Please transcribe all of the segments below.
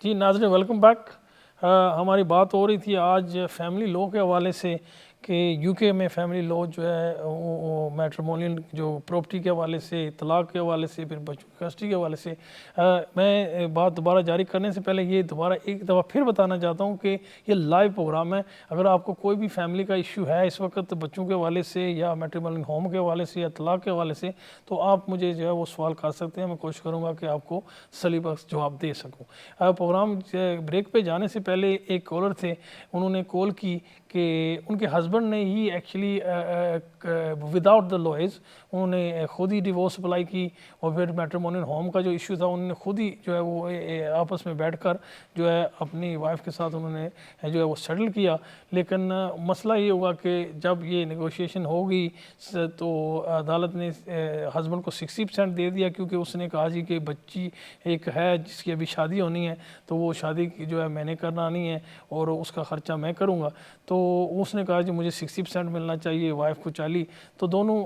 جی ناظرین welcome back. ہماری بات ہو رہی تھی آج فیملی لاء کے حوالے سے کہ یو کے میں فیملی لاء جو ہے وہ میٹریمونین جو پراپرٹی کے حوالے سے، طلاق کے حوالے سے، پھر بچوں کی کسٹڈی کے حوالے سے. میں بات دوبارہ جاری کرنے سے پہلے یہ دوبارہ ایک دفعہ پھر بتانا چاہتا ہوں کہ یہ لائیو پروگرام ہے. اگر آپ کو کوئی بھی فیملی کا ایشو ہے اس وقت بچوں کے حوالے سے یا میٹریمونین ہوم کے حوالے سے یا طلاق کے حوالے سے، تو آپ مجھے جو ہے وہ سوال کر سکتے ہیں. میں کوشش کروں گا کہ آپ کو صحیح بخش جواب دے سکوں. پروگرام بریک پہ جانے سے پہلے ایک کالر تھے، انہوں نے کال کی کہ ان کے ہسبینڈ نے ہی ایکچولی وداؤٹ دا لائرز انہوں نے خود ہی ڈیورس اپلائی کی، اور پھر میٹریمونین ہوم کا جو ایشو تھا انہوں نے خود ہی جو ہے وہ آپس میں بیٹھ کر جو ہے اپنی وائف کے ساتھ انہوں نے جو ہے وہ سیٹل کیا. لیکن مسئلہ یہ ہوگا کہ جب یہ نیگوشیشن ہوگی تو عدالت نے ہسبینڈ کو 60% دے دیا، کیونکہ اس نے کہا جی کہ بچی ایک ہے جس کی ابھی شادی ہونی ہے، تو وہ شادی کی جو ہے میں نے کرنا نہیں ہے اور اس کا خرچہ میں کروں گا. تو اس نے کہا جی مجھے 60% ملنا چاہیے، وائف کو 40. تو دونوں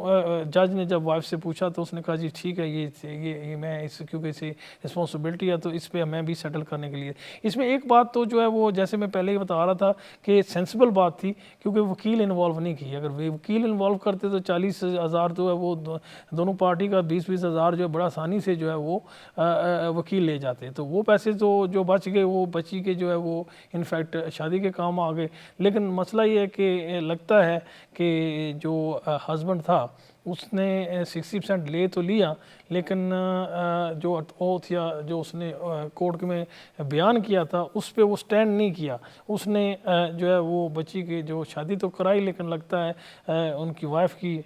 جج نے جب وائف سے پوچھا تو اس نے کہا جی ٹھیک ہے، یہ میں اس کیونکہ اسے رسپانسبلٹی ہے تو اس پہ میں بھی سیٹل کرنے کے لیے. اس میں ایک بات تو جو ہے وہ جیسے میں پہلے ہی بتا رہا تھا کہ سینسیبل بات تھی، کیونکہ وکیل انوالو نہیں کی. اگر وکیل انوالو کرتے تو 40,000 جو ہے وہ دونوں پارٹی کا 20,000 جو ہے بڑا آسانی سے جو ہے وہ وکیل لے جاتے. تو وہ پیسے تو جو بچ گئے وہ بچی کے جو ہے وہ انفیکٹ شادی کے کام آ گئے. لیکن مسئلہ یہ ہے کہ لگتا ہے کہ جو ہسبینڈ تھا اس نے 60% لے تو لیا، لیکن جو اوتھ یا جو اس نے کورٹ میں بیان کیا تھا اس پہ وہ سٹینڈ نہیں کیا. اس نے جو ہے وہ بچی کی جو شادی تو کرائی، لیکن لگتا ہے ان کی وائف کی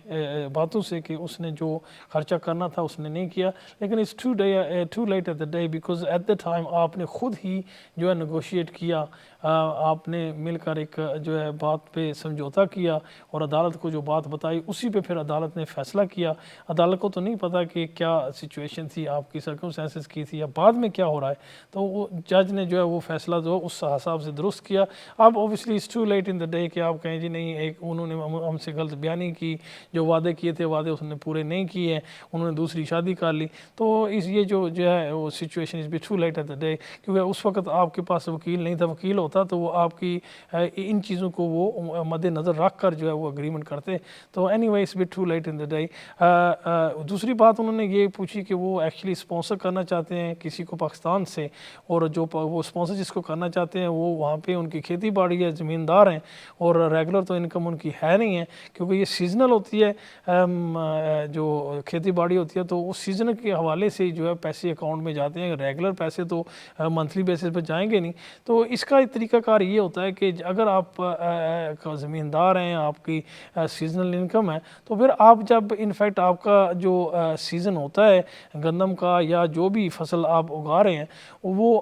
باتوں سے کہ اس نے جو خرچہ کرنا تھا اس نے نہیں کیا. لیکن it's too late at the day because at the time آپ نے خود ہی جو ہے نیگوشیٹ کیا، آپ نے مل کر ایک جو ہے بات پہ سمجھوتا کیا اور عدالت کو جو بات بتائی اسی پہ پھر عدالت نے فیصلہ کیا. عدالت کو تو نہیں پتہ کہ کیا سچویشن تھی، آپ کی سرکمسٹانسز کی تھی یا بعد میں کیا ہو رہا ہے. تو وہ جج نے جو ہے وہ فیصلہ جو اس حساب سے درست کیا. اب obviously it's too late in the day کہ آپ کہیں جی نہیں ایک انہوں نے ہم سے غلط بیانی کی، جو وعدے کیے تھے وعدے اس نے پورے نہیں کیے، انہوں نے دوسری شادی کر لی. تو اس یہ جو ہے وہ situation is too late at the day، کیونکہ اس وقت آپ کے پاس وکیل نہیں تھا. وکیل ہوتا تو وہ آپ کی ان چیزوں کو وہ مد نظر رکھ کر جو ہے وہ اگریمنٹ کرتے. تو any way it's too late in the day. دوسری بات انہوں نے یہ پوچھی کہ وہ ایکچولی اسپانسر کرنا چاہتے ہیں کسی کو پاکستان سے، اور جو وہ اسپانسر جس کو کرنا چاہتے ہیں وہ وہاں پہ ان کی کھیتی باڑی ہے، زمیندار ہیں، اور ریگولر تو انکم ان کی ہے نہیں ہے، کیونکہ یہ سیزنل ہوتی ہے جو کھیتی باڑی ہوتی ہے. تو اس سیزن کے حوالے سے جو ہے پیسے اکاؤنٹ میں جاتے ہیں، ریگولر پیسے تو منتھلی بیسس پہ جائیں گے نہیں. تو اس کا طریقہ کار یہ ہوتا ہے کہ اگر آپ زمیندار ہیں، آپ کی سیزنل انکم ہے، تو پھر آپ جب انفیکٹ آپ کا جو سیزن ہوتا ہے گندم کا یا جو بھی فصل آپ اگا رہے ہیں، وہ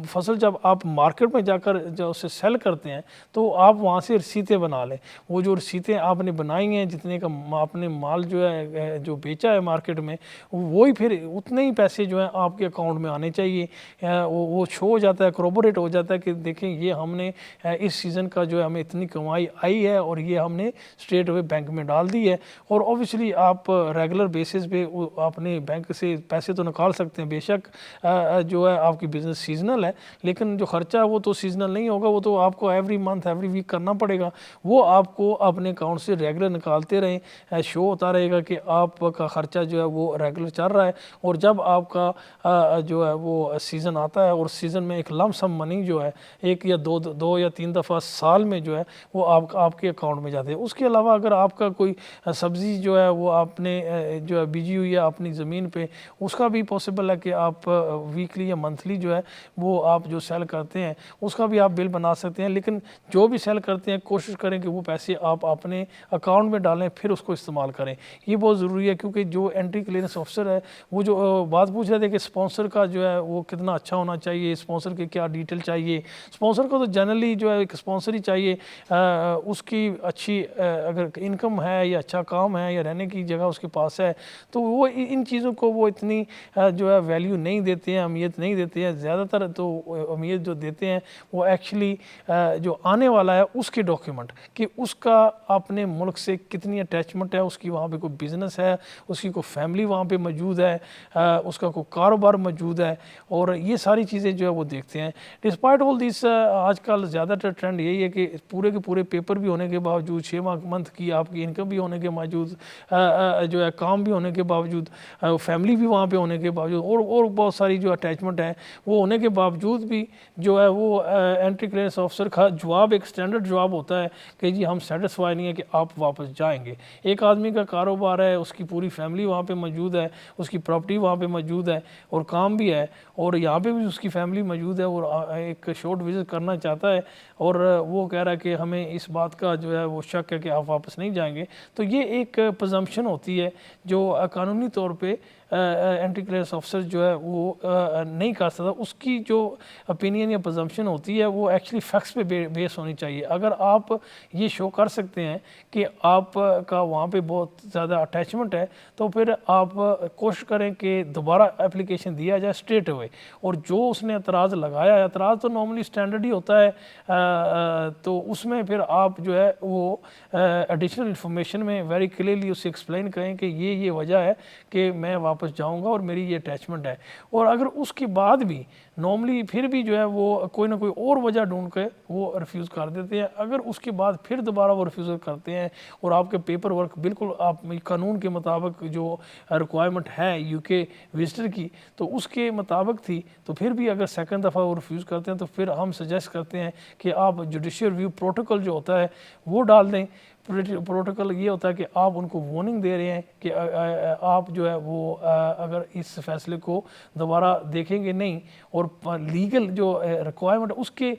فصل جب آپ مارکیٹ میں جا کر جب اسے سیل کرتے ہیں تو آپ وہاں سے رسیدیں بنا لیں. وہ جو رسیدیں آپ نے بنائی ہیں، جتنے کا آپ نے مال جو ہے جو بیچا ہے مارکیٹ میں، وہی پھر اتنے ہی پیسے جو ہیں آپ کے اکاؤنٹ میں آنے چاہیے. وہ شو ہو جاتا ہے، کروبوریٹ ہو جاتا ہے کہ دیکھیں یہ ہم نے اس سیزن کا جو ہے ہمیں اتنی کمائی آئی ہے اور یہ ہم نے اسٹریٹ اوے بینک میں ڈال دی ہے. اور اوبیسلی آپ ریگولر بیسس پہ اپنے بینک سے پیسے تو نکال سکتے ہیں. بے شک جو ہے آپ کی بزنس سیزنل ہے، لیکن جو خرچہ ہے وہ تو سیزنل نہیں ہوگا، وہ تو آپ کو ایوری منتھ ایوری ویک کرنا پڑے گا. وہ آپ کو اپنے اکاؤنٹ سے ریگولر نکالتے رہیں، شو ہوتا رہے گا کہ آپ کا خرچہ جو ہے وہ ریگولر چل رہا ہے. اور جب آپ کا جو ہے وہ سیزن آتا ہے، اور سیزن میں ایک لم سم منی جو ہے ایک یا دو یا تین دفعہ سال میں جو ہے وہ آپ کے اکاؤنٹ میں جاتے ہیں. اس کے علاوہ اگر آپ کا کوئی سبزی جو ہے وہ آپ نے جو ہے بیجی ہوئی ہے اپنی زمین پہ، اس کا بھی پاسبل ہے کہ آپ ویکلی یا منتھلی جو ہے وہ آپ جو سیل کرتے ہیں اس کا بھی آپ بل بنا سکتے ہیں. لیکن جو بھی سیل کرتے ہیں کوشش کریں کہ وہ پیسے آپ اپنے اکاؤنٹ میں ڈالیں، پھر اس کو استعمال کریں. یہ بہت ضروری ہے، کیونکہ جو اینٹی کلیئرنس آفیسر ہے وہ جو بات پوچھ رہے تھے کہ اسپانسر کا جو ہے وہ کتنا اچھا ہونا چاہیے، اسپانسر کے کیا ڈیٹیل چاہیے. اسپانسر کو تو جنرلی جو ہے ایک اسپانسر ہی چاہیے، اس کی اچھی اگر انکم ہے یا اچھا کام ہے یا رہنے کی جگہ اس کے پاس ہے، تو وہ ان چیزوں کو وہ اتنی جو ہے ویلیو نہیں دیتے ہیں، اہمیت نہیں دیتے ہیں. زیادہ تر تو اہمیت جو دیتے ہیں وہ ایکچولی جو آنے والا ہے اس کے ڈاکیومنٹ، کہ اس کا اپنے ملک سے کتنی اٹیچمنٹ ہے، اس کی وہاں پہ کوئی بزنس ہے، اس کی کوئی فیملی وہاں پہ موجود ہے، اس کا کوئی کاروبار موجود ہے، اور یہ ساری چیزیں جو ہے وہ دیکھتے ہیں. ڈسپائٹ آل دس آج کل زیادہ تر ٹرینڈ یہی ہے کہ پورے کے پورے پیپر بھی ہونے کے باوجود، 6 منتھ کی آپ کی انکم بھی ہونے کے باوجود، جو ہے کام بھی ہونے کے باوجود، فیملی بھی وہاں پہ ہونے کے باوجود، اور بہت ساری جو اٹیچمنٹ ہیں وہ ہونے کے باوجود بھی جو ہے وہ انٹری کلیئرنس آفیسر کا جواب ایک اسٹینڈرڈ جواب ہوتا ہے کہ جی ہم سیٹسفائی نہیں ہے کہ آپ واپس جائیں گے. ایک آدمی کا کاروبار ہے، اس کی پوری فیملی وہاں پہ موجود ہے، اس کی پراپرٹی وہاں پہ موجود ہے، اور کام بھی ہے، اور یہاں پہ بھی اس کی فیملی موجود ہے، اور ایک شارٹ وزٹ کرنا چاہتا ہے، اور وہ کہہ رہا ہے کہ ہمیں اس بات کا جو ہے وہ شک ہے کہ آپ واپس نہیں جائیں گے. تو یہ ایک پرزمپشن ہوتی ہے جو قانونی طور پہ اینٹی کلیئرنس آفیسر جو ہے وہ نہیں کر سکتا. اس کی جو اپینین یا پرزمپشن ہوتی ہے وہ ایکچولی فیکٹس پہ بیس ہونی چاہیے. اگر آپ یہ شو کر سکتے ہیں کہ آپ کا وہاں پہ بہت زیادہ اٹیچمنٹ ہے، تو پھر آپ کوشش کریں کہ دوبارہ اپلیکیشن دیا جائے اسٹریٹ اوے. اور جو اس نے اعتراض لگایا ہے، اعتراض تو نارملی اسٹینڈرڈ ہی ہوتا ہے، تو اس میں پھر آپ جو ہے وہ ایڈیشنل انفارمیشن میں ویری کلیئرلی اسے ایکسپلین کریں کہ یہ وجہ ہے کہ میں واپس جاؤں گا اور میری یہ اٹیچمنٹ ہے. اور اگر اس کے بعد بھی نارملی پھر بھی جو ہے وہ کوئی نہ کوئی اور وجہ ڈھونڈ کے وہ ریفیوز کر دیتے ہیں. اگر اس کے بعد پھر دوبارہ وہ ریفیوزل کرتے ہیں اور آپ کے پیپر ورک بالکل آپ قانون کے مطابق جو ریکوائرمنٹ ہے یو کے وزٹر کی تو اس کے مطابق تھی، تو پھر بھی اگر سیکنڈ دفعہ وہ ریفیوز کرتے ہیں تو پھر ہم سجیسٹ کرتے ہیں کہ آپ جوڈیشل ریویو پروٹوکول جو ہوتا ہے وہ ڈال دیں. پروٹوکول یہ ہوتا ہے کہ آپ ان کو وارننگ دے رہے ہیں کہ آپ جو ہے وہ اگر اس فیصلے کو دوبارہ دیکھیں گے نہیں اور لیگل جو ریکوائرمنٹ اس کے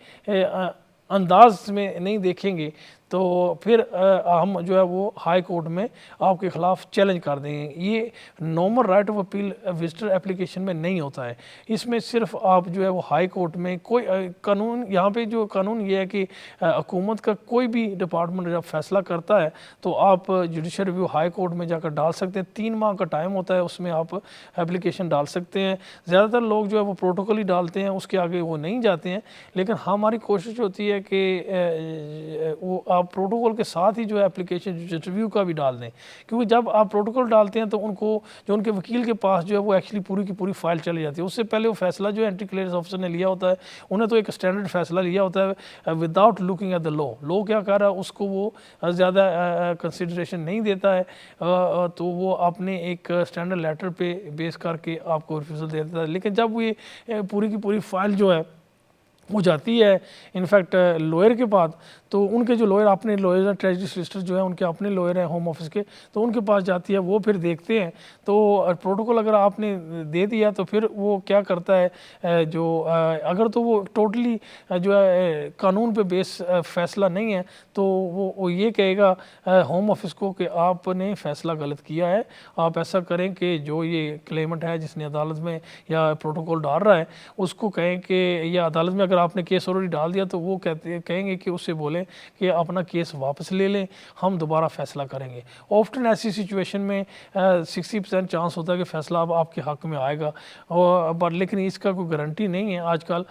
انداز میں نہیں دیکھیں گے، تو پھر ہم جو ہے وہ ہائی کورٹ میں آپ کے خلاف چیلنج کر دیں گے. یہ normal right of appeal visitor application میں نہیں ہوتا ہے. اس میں صرف آپ جو ہے وہ ہائی کورٹ میں کوئی قانون، یہاں پہ جو قانون یہ ہے کہ حکومت کا کوئی بھی ڈپارٹمنٹ جب فیصلہ کرتا ہے تو آپ جوڈیشل ریویو ہائی کورٹ میں جا کر ڈال سکتے ہیں. 3 ماہ کا ٹائم ہوتا ہے، اس میں آپ اپلیکیشن ڈال سکتے ہیں. زیادہ تر لوگ جو ہے وہ پروٹوکول ہی ڈالتے ہیں، اس کے آگے وہ نہیں جاتے ہیں. لیکن ہماری کوشش ہوتی ہے کہ وہ آپ پروٹوکول کے ساتھ ہی جو ہے اپلیکیشن ریویو کا بھی ڈال دیں، کیونکہ جب آپ پروٹوکول ڈالتے ہیں تو ان کو جو ان کے وکیل کے پاس جو ہے وہ ایکچولی پوری کی پوری فائل چلی جاتی ہے. اس سے پہلے وہ فیصلہ جو اینٹی کلیئرنس آفیسر نے لیا ہوتا ہے، انہیں تو ایک اسٹینڈرڈ فیصلہ لیا ہوتا ہے وداؤٹ لوکنگ ایٹ دا لا کیا کہہ رہا ہے اس کو وہ زیادہ کنسیڈریشن نہیں دیتا ہے، تو وہ اپنے ایک اسٹینڈرڈ لیٹر پہ بیس کر کے آپ کو ریفیوزل دے دیتا ہے. لیکن جب یہ پوری کی پوری فائل جو ہے وہ جاتی ہے انفیکٹ لوئر کے پاس، تو ان کے جو لوئر اپنے لوئر ٹریجری سولسٹر جو ہیں ان کے اپنے لوئر ہیں ہوم آفس کے، تو ان کے پاس جاتی ہے، وہ پھر دیکھتے ہیں. تو پروٹوکول اگر آپ نے دے دیا تو پھر وہ کیا کرتا ہے، جو اگر تو وہ ٹوٹلی جو ہے قانون پہ بیس فیصلہ نہیں ہے تو وہ یہ کہے گا ہوم آفس کو کہ آپ نے فیصلہ غلط کیا ہے. آپ ایسا کریں کہ جو یہ کلیمنٹ ہے جس نے عدالت میں یا پروٹوکول ڈال رہا ہے اس کو کہیں کہ، یا عدالت میں اگر آپ نے کیس آلریڈی ڈال دیا تو وہ کہیں گے کہ اس سے بولیں کہ اپنا کیس واپس لے لیں، ہم دوبارہ فیصلہ کریں گے. آفٹن ایسی سچویشن میں 60% چانس ہوتا ہے کہ فیصلہ اب آپ کے حق میں آئے گا، لیکن اس کا کوئی گارنٹی نہیں ہے. آج کل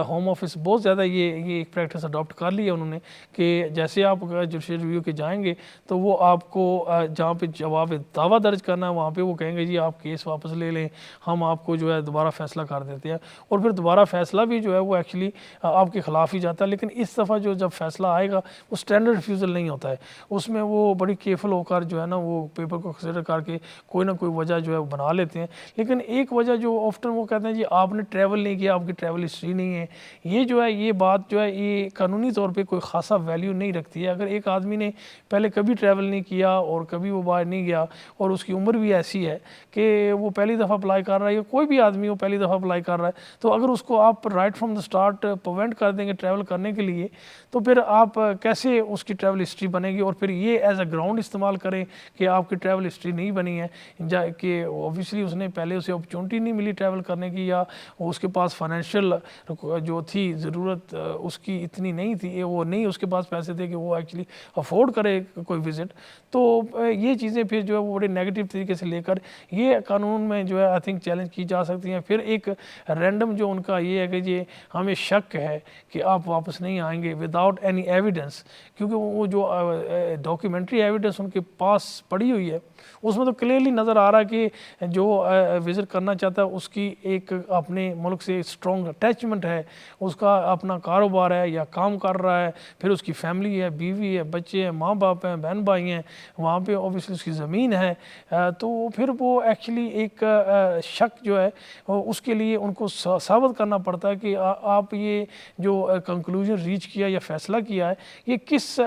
ہوم آفس بہت زیادہ یہ ایک پریکٹس اڈاپٹ کر لی ہے انہوں نے کہ جیسے آپ جوڈیشل ریویو کے جائیں گے تو وہ آپ کو جہاں پہ جواب دعویٰ درج کرنا ہے وہاں پہ وہ کہیں گے جی آپ کیس واپس لے لیں، ہم آپ کو جو ہے دوبارہ فیصلہ کر دیتے ہیں. اور پھر دوبارہ فیصلہ بھی جو ہے وہ ایکچولی آپ کے خلاف ہی جاتا ہے. لیکن اس دفعہ جو جب فیصلہ آئے گا وہ اسٹینڈرڈ ریفیوزل نہیں ہوتا ہے، اس میں وہ بڑی کیئرفل ہو کر جو ہے نا وہ پیپر کو کنسیڈر کر کے کوئی نہ کوئی وجہ جو ہے وہ بنا لیتے ہیں. لیکن ایک وجہ جو آفٹن وہ کہتے ہیں جی آپ نے ٹریول نہیں کیا، آپ کی ٹریول ہسٹری نہیں ہے، یہ جو ہے یہ بات جو ہے یہ قانونی طور پہ کوئی خاصا ویلیو نہیں رکھتی ہے. اگر ایک آدمی نے پہلے کبھی ٹریول نہیں کیا اور کبھی وہ باہر نہیں گیا اور اس کی عمر بھی ایسی ہے کہ وہ پہلی دفعہ اپلائی کر رہا ہے، یا کوئی بھی آدمی وہ پہلی دفعہ اپلائی کر رہا ہے، تو اگر اس کو آپ right from the start not prevent کر دیں گے ٹریول کرنے کے لیے تو پھر آپ کیسے اس کی ٹریول ہسٹری بنے گی, اور پھر یہ ایز اے گراؤنڈ استعمال کریں کہ آپ کی ٹریول ہسٹری نہیں بنی ہے کہ اوبیسلی اس نے پہلے اسے اپرچونٹی نہیں ملی ٹریول کرنے کی, یا اس کے پاس فائنینشیل جو تھی ضرورت اس کی اتنی نہیں تھی, وہ نہیں اس کے پاس پیسے تھے کہ وہ ایکچولی افورڈ کرے کوئی وزٹ. تو یہ چیزیں پھر جو ہے وہ بڑے نیگیٹو طریقے سے لے کر یہ قانون میں جو ہے آئی تھنک چیلنج کی جا سکتی ہیں. پھر ایک رینڈم جو ان کا یہ ہے کہ یہ ہمیں شک ہے کہ آپ واپس نہیں آئیں گے وداؤٹ اینی ایویڈنس, کیونکہ وہ جو ڈاکیومنٹری ایویڈنس ان کے پاس پڑی ہوئی ہے اس میں تو کلیئرلی نظر آ رہا ہے کہ جو وزٹ کرنا چاہتا ہے اس کی ایک اپنے ملک سے اسٹرانگ اٹیچمنٹ ہے, اس کا اپنا کاروبار ہے یا کام کر رہا ہے, پھر اس کی فیملی ہے, بیوی ہے, بچے ہیں, ماں باپ ہیں, بہن بھائی ہیں, وہاں پہ اوبیسلی اس کی زمین ہے. تو پھر وہ ایکچولی ایک شک جو ہے اس کے لیے ان کو ثابت کرنا پڑتا ہے کہ آپ یہ جو کنکلوژن ریچ کیا یا فیصلہ کیا ہے یہ کس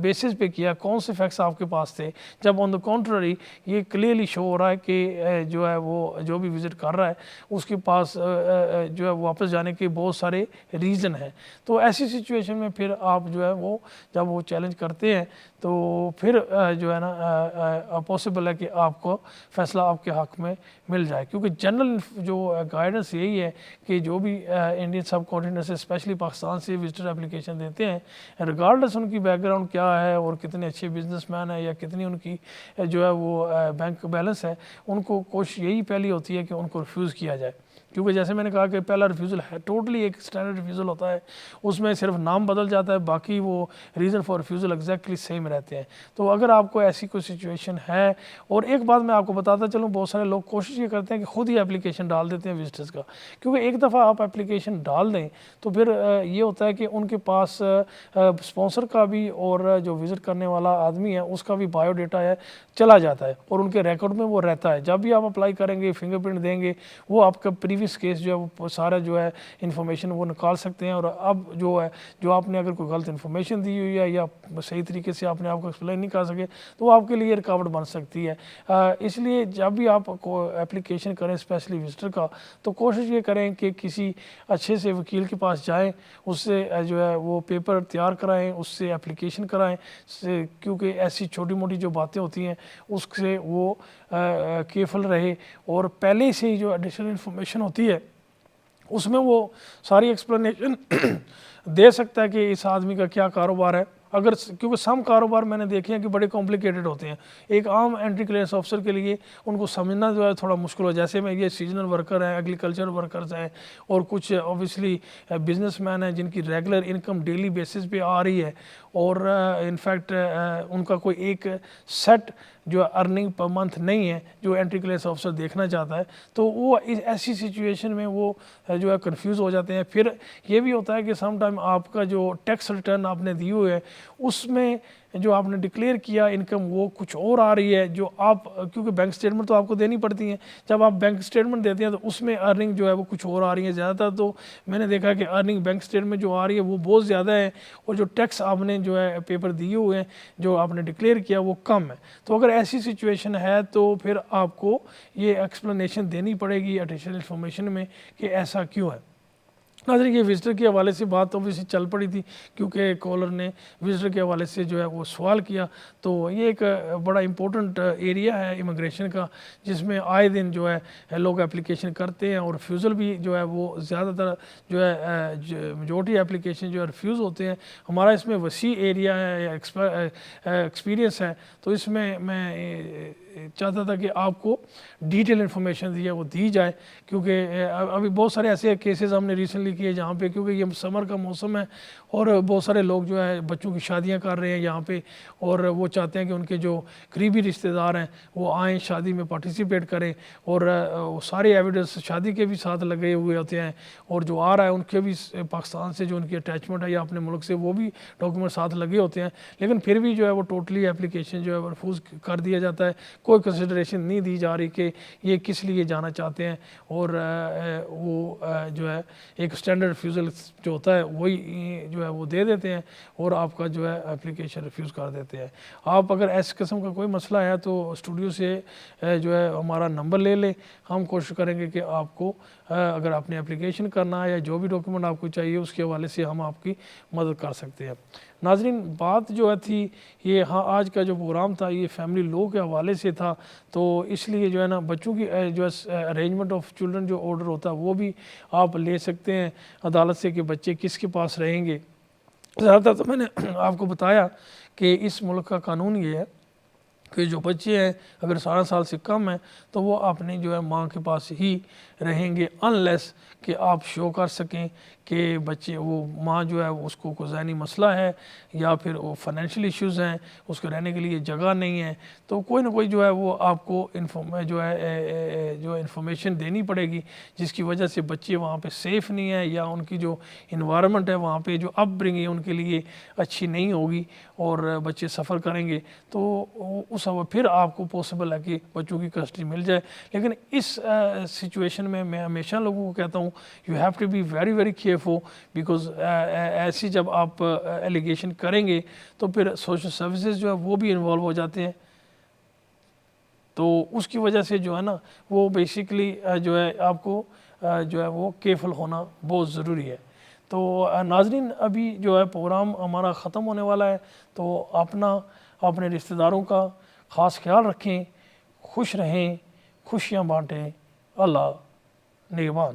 بیسس پہ کیا, کون سے فیکٹس آپ کے پاس تھے, جب آن دا کنٹرری یہ کلیئرلی شو ہو رہا ہے کہ جو ہے وہ جو بھی وزٹ کر رہا ہے اس کے پاس جو ہے واپس جانے کے بہت سارے ریزن ہیں. تو ایسی سچویشن میں پھر آپ جو ہے وہ جب وہ چیلنج کرتے ہیں تو پھر جو ہے نا پاسبل ہے کہ آپ کو فیصلہ آپ کے حق میں مل جائے, کیونکہ جنرل جو گائیڈنس یہی ہے کہ جو بھی انڈین سب کانٹیننٹ سے اسپیشلی پاکستان سے وزٹر اپلیکیشن دیتے ہیں ریگارڈلیس ان کی بیک گراؤنڈ کیا ہے اور کتنے اچھے بزنس مین ہیں یا کتنی ان کی جو ہے وہ بینک بیلنس ہے, ان کو کوشش یہی پہلی ہوتی ہے کہ ان کو ریفیوز کیا جائے. کیونکہ جیسے میں نے کہا کہ پہلا ریفیوزل ہے ٹوٹلی ایک اسٹینڈرڈ ریفیوزل ہوتا ہے, اس میں صرف نام بدل جاتا ہے, باقی وہ reason for refusal exactly same رہتے ہیں. تو اگر آپ کو ایسی کوئی سچویشن ہے, اور ایک بات میں آپ کو بتاتا چلوں, بہت سارے لوگ کوشش یہ کرتے ہیں کہ خود ہی اپلیکیشن ڈال دیتے ہیں وزٹرز کا, کیونکہ ایک دفعہ آپ اپلیکیشن ڈال دیں تو پھر یہ ہوتا ہے کہ ان کے پاس اسپانسر کا بھی اور جو وزٹ کرنے والا آدمی ہے اس کا بھی بایو ڈیٹا ہے چلا جاتا ہے اور ان کے ریکارڈ میں وہ رہتا ہے. جب بھی آپ اپلائی کریں گے فنگر پرنٹ دیں گے, وہ آپ کا پریویس کیس جو ہے وہ سارا جو ہے انفارمیشن وہ نکال سکتے ہیں, اور اب جو ہے جو آپ نے اگر کوئی غلط انفارمیشن دی ہوئی ہے یا صحیح طریقے سے آپ نے آپ کو ایکسپلین نہیں کر سکے تو وہ آپ کے لیے رکاوٹ بن سکتی ہے. اس لیے جب بھی آپ کو اپلیکیشن کریں اسپیشلی وزٹر کا تو کوشش یہ کریں کہ کسی اچھے سے وکیل کے پاس جائیں, اس سے جو ہے وہ پیپر تیار کرائیں, اس سے اپلیکیشن کرائیں, کیونکہ ایسی چھوٹی موٹی جو باتیں ہوتی ہیں اس سے وہ کیئرفل رہے, اور پہلے سے ہی جو ایڈیشنل انفارمیشن ہوتی ہے اس میں وہ ساری ایکسپلینیشن دے سکتا ہے کہ اس آدمی کا کیا کاروبار ہے. اگر کیونکہ سم کاروبار میں نے دیکھے ہیں کہ بڑے کمپلیکیٹڈ ہوتے ہیں, ایک عام انٹری کلیئرنس آفیسر کے لیے ان کو سمجھنا جو ہے تھوڑا مشکل ہو, جیسے میں یہ سیزنل ورکر ہیں, ایگریکلچر ورکرز ہیں, اور کچھ اوبیسلی بزنس مین ہیں جن کی ریگولر انکم ڈیلی بیسس پہ آ رہی ہے, اور انفیکٹ ان کا کوئی ایک سیٹ جو ارننگ پر منتھ نہیں ہے جو انٹری کلیئرنس آفیسر دیکھنا چاہتا ہے, تو وہ ایسی سچویشن میں وہ جو ہے کنفیوز ہو جاتے ہیں. پھر یہ بھی ہوتا ہے کہ سم ٹائم آپ کا جو ٹیکس ریٹرن آپ نے دیے ہوئے ہے اس میں جو آپ نے ڈکلیئر کیا انکم وہ کچھ اور آ رہی ہے, جو آپ کیونکہ بینک سٹیٹمنٹ تو آپ کو دینی پڑتی ہیں, جب آپ بینک سٹیٹمنٹ دیتے ہیں تو اس میں ارننگ جو ہے وہ کچھ اور آ رہی ہے. زیادہ تر تو میں نے دیکھا کہ ارننگ بینک سٹیٹمنٹ جو آ رہی ہے وہ بہت زیادہ ہے, اور جو ٹیکس آپ نے جو ہے پیپر دیے ہوئے ہیں جو آپ نے ڈکلیئر کیا وہ کم ہے. تو اگر ایسی سچویشن ہے تو پھر آپ کو یہ ایکسپلینیشن دینی پڑے گی ایڈیشنل انفارمیشن میں کہ ایسا کیوں ہے. ناظرین یہ وزٹر کے حوالے سے بات اوبیسلی چل پڑی تھی کیونکہ کالر نے وزٹر کے حوالے سے جو ہے وہ سوال کیا, تو یہ ایک بڑا امپورٹنٹ ایریا ہے امیگریشن کا جس میں آئے دن جو ہے لوگ اپلیکیشن کرتے ہیں, اور ریفیوزل بھی جو ہے وہ زیادہ تر جو ہے میجورٹی اپلیکیشن جو ہے ریفیوز ہوتے ہیں. ہمارا اس میں وسیع ایریا ہے, ایکسپیرینس ہے, تو اس میں چاہتا تھا کہ آپ کو ڈیٹیل انفارمیشن دی ہے وہ دی جائے, کیونکہ ابھی بہت سارے ایسے کیسز ہم نے ریسنٹلی کیے جہاں پہ کیونکہ یہ سمر کا موسم ہے اور بہت سارے لوگ جو ہے بچوں کی شادیاں کر رہے ہیں یہاں پہ, اور وہ چاہتے ہیں کہ ان کے جو قریبی رشتہ دار ہیں وہ آئیں شادی میں پارٹیسپیٹ کریں, اور سارے ایویڈنس شادی کے بھی ساتھ لگے ہوئے ہوتے ہیں, اور جو آ رہا ہے ان کے بھی پاکستان سے جو ان کی اٹیچمنٹ ہے یا اپنے ملک سے وہ بھی ڈاکومنٹ ساتھ لگے ہوتے ہیں, لیکن پھر بھی جو ہے وہ ٹوٹلی اپلیکیشن جو ہے ریفیوز کر دیا جاتا ہے. کوئی کنسیڈریشن نہیں دی جا رہی کہ یہ کس لیے جانا چاہتے ہیں، اور وہ جو ہے ایک اسٹینڈرڈ ریفیوزل جو ہوتا ہے وہی جو ہے وہ دے دیتے ہیں اور آپ کا جو ہے اپلیکیشن ریفیوز کر دیتے ہیں۔ آپ اگر ایس قسم کا کوئی مسئلہ ہے تو اسٹوڈیو سے جو ہے ہمارا نمبر لے لیں، ہم کوشش کریں گے کہ آپ کو اگر آپ نے اپلیکیشن کرنا ہے یا جو بھی ڈاکیومنٹ آپ کو چاہیے اس کے حوالے سے ہم آپ کی مدد کر سکتے ہیں۔ ناظرین، بات جو ہے تھی یہ آج کا جو پروگرام تھا یہ فیملی لاء کے حوالے سے تھا، تو اس لیے جو ہے نا بچوں کی جو ہے ارینجمنٹ آف چلڈرن جو آرڈر ہوتا ہے وہ بھی آپ لے سکتے ہیں عدالت سے کہ بچے کس کے پاس رہیں گے۔ زیادہ تر تو میں نے آپ کو بتایا کہ اس ملک کا قانون یہ ہے کہ جو بچے ہیں اگر 18 سال سے کم ہیں تو وہ اپنی جو ہے ماں کے پاس ہی رہیں گے، انلیس کہ آپ شو کر سکیں کہ بچے وہ ماں جو ہے اس کو کوئی ذہنی مسئلہ ہے یا پھر وہ فائنینشیل ایشوز ہیں، اس کو رہنے کے لیے جگہ نہیں ہے، تو کوئی نہ کوئی جو ہے وہ آپ کو انفارمیشن دینی پڑے گی جس کی وجہ سے بچے وہاں پہ سیف نہیں ہیں یا ان کی جو انوائرمنٹ ہے وہاں پہ جو اپ برنگنگ ان کے لیے اچھی نہیں ہوگی اور بچے سفر کریں گے، تو اس پھر آپ کو پاسبل ہے کہ بچوں کی کسٹڈی مل جائے۔ لیکن اس سچویشن میں ہمیشہ لوگوں کو کہتا ہوں you have to be very very careful, because ایسی جب آپ ایلیگیشن کریں گے تو پھر سوشل سروسز جو ہے وہ بھی انوالو ہو جاتے ہیں، تو اس کی وجہ سے جو ہے نا وہ بیسیکلی جو ہے آپ کو جو ہے وہ کیئرفل ہونا بہت ضروری ہے۔ تو ناظرین، ابھی جو ہے پروگرام ہمارا ختم ہونے والا ہے، تو اپنے رشتہ داروں کا خاص خیال رکھیں، خوش رہیں، خوشیاں بانٹیں۔ اللہ نگہبان۔